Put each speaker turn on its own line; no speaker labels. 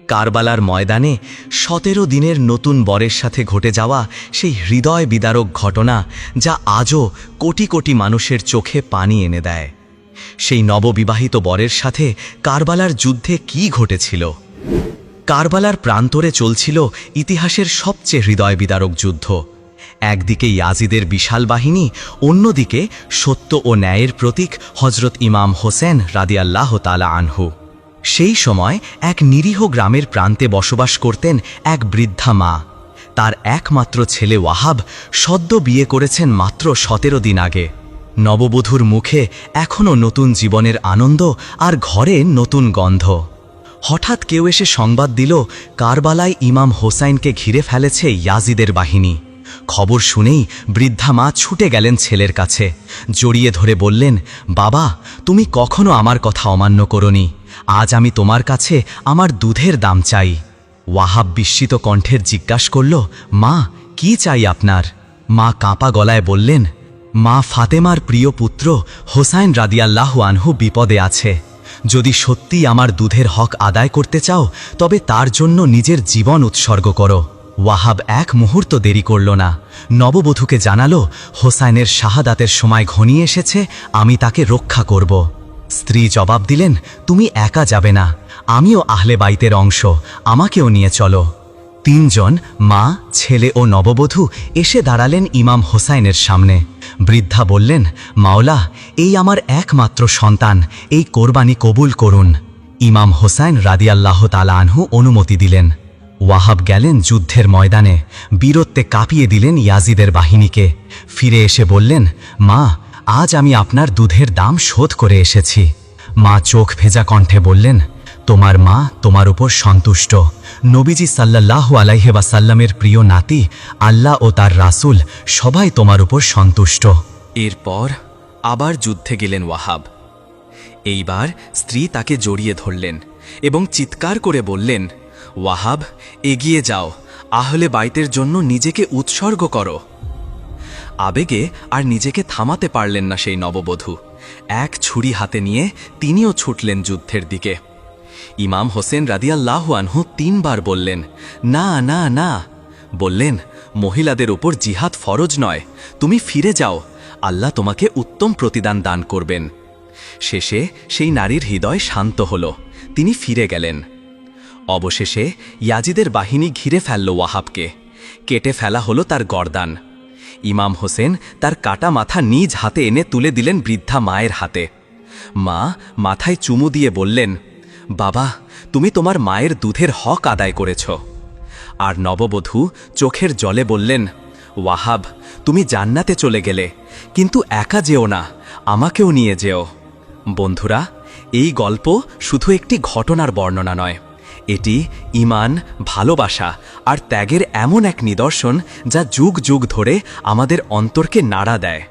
কারবালার ময়দানে ১৭ দিনের নতুন বরের সাথে ঘটে যাওয়া সেই হৃদয় বিদারক ঘটনা, যা আজও কোটি কোটি মানুষের চোখে পানি এনে দেয়। সেই নববিবাহিত বরের সাথে কারবালার যুদ্ধে কি ঘটেছিল? কারবালার প্রান্তরে চলছিল ইতিহাসের সবচেয়ে হৃদয় বিদারক যুদ্ধ। একদিকে ইয়াজিদের বিশাল বাহিনী, অন্যদিকে সত্য ও ন্যায়ের প্রতীক হজরত ইমাম হোসেন রাদিয়াল্লাহু তাআলা আনহু। সেই সময় এক নিরীহ গ্রামের প্রান্তে বসবাস করতেন এক বৃদ্ধা মা। তার একমাত্র ছেলে ওয়াহাব সদ্য বিয়ে করেছেন মাত্র ১৭ দিন আগে। নববধূর মুখে এখনও নতুন জীবনের আনন্দ আর ঘরে নতুন গন্ধ। হঠাৎ কেউ এসে সংবাদ দিল, কারবালায় ইমাম হোসাইনকে ঘিরে ফেলেছে ইয়াজিদের বাহিনী। খবর শুনেই বৃদ্ধা মা ছুটে গেলেন ছেলের কাছে, জড়িয়ে ধরে বললেন, বাবা, তুমি কখনো আমার কথা অমান্য করোনি। আজ আমি তোমার কাছে আমার দুধের দাম চাই। ওয়াহাব বিস্মিত কণ্ঠের জিজ্ঞাসা করল, মা, কি চাই আপনার? মা কাঁপা গলায় বললেন, মা, ফাতেমার প্রিয় পুত্র হোসাইন রাদিয়াল্লাহু আনহু বিপদে আছে। যদি সত্যি আমার দুধের হক আদায় করতে চাও, তবে তার জন্য নিজের জীবন উৎসর্গ করো। ওয়াহাব এক মুহূর্ত দেরি করল না, নববধূকে জানালো, হোসাইনের শাহাদাতের সময় ঘনিয়ে এসেছে, আমি তাকে রক্ষা করব। স্ত্রী জবাব দিলেন, তুমি একা যাবে না, আমিও আহলে বাইতের অংশ, আমাকেও নিয়ে চলো। ৩ জন, মা, ছেলে ও নববধূ, এসে দাঁড়ালেন ইমাম হোসাইনের সামনে। বৃদ্ধা বললেন, মাওলা, এই আমার একমাত্র সন্তান, এই কোরবানি কবুল করুন। ইমাম হোসাইন রাদিয়াল্লাহু তাআলা আনহু অনুমতি দিলেন। ওয়াহাব গেলেন যুদ্ধের ময়দানে, বীরত্বে কাঁপিয়ে দিলেন ইয়াজিদের বাহিনীকে। ফিরে এসে বললেন, মা, আজ আমি আপনার দুধের দাম শোধ করে এসেছি। মা চোখ ভেজা কণ্ঠে বললেন, তোমার মা তোমার উপর সন্তুষ্ট। নবীজি সাল্লাল্লাহু আলাইহি ওয়াসাল্লামের প্রিয় নাতি, আল্লাহ ও তার রাসূল সবাই তোমার উপর সন্তুষ্ট। এরপর আবার যুদ্ধে গেলেন ওয়াহাব। এইবার স্ত্রী তাকে জড়িয়ে ধরলেন এবং চিৎকার করে বললেন, ওয়াহাব, এগিয়ে যাও, আহলে বাইতের জন্য নিজেকে উৎসর্গ করো। আবেগে আর নিজেকে থামাতে পারলেন না সেই নববধূ। এক ছুরি হাতে নিয়ে তিনিও ছুটলেন যুদ্ধের দিকে। ইমাম হোসেন রাদিয়াল্লাহু আনহু ৩ বার বললেন, না না না। বললেন, মহিলাদের উপর জিহাদ ফরজ নয়, তুমি ফিরে যাও, আল্লাহ তোমাকে উত্তম প্রতিদান দান করবেন। শেষে সেই নারীর হৃদয় শান্ত হল, তিনি ফিরে গেলেন। অবশেষে ইয়াজিদের বাহিনী ঘিরে ফেলল ওয়াহাবকে, কেটে ফেলা হলো তার গর্দান। ইমাম হোসেন তার কাটা মাথা নিজ হাতে এনে তুলে দিলেন বৃদ্ধা মায়ের হাতে। মা মাথায় চুমু দিয়ে বললেন, বাবা, তুমি তোমার মায়ের দুধের হক আদায় করেছ। আর নববধূ চোখের জলে বললেন, ওয়াহাব, তুমি জান্নাতে চলে গেলে, কিন্তু একা যেও না, আমাকেও নিয়ে যেও। বন্ধুরা, এই গল্প শুধু একটি ঘটনার বর্ণনা নয়, এটি ঈমান, ভালোবাসা আর ত্যাগের এমন এক নিদর্শন, যা যুগ যুগ ধরে আমাদের অন্তরকে নাড়া দেয়।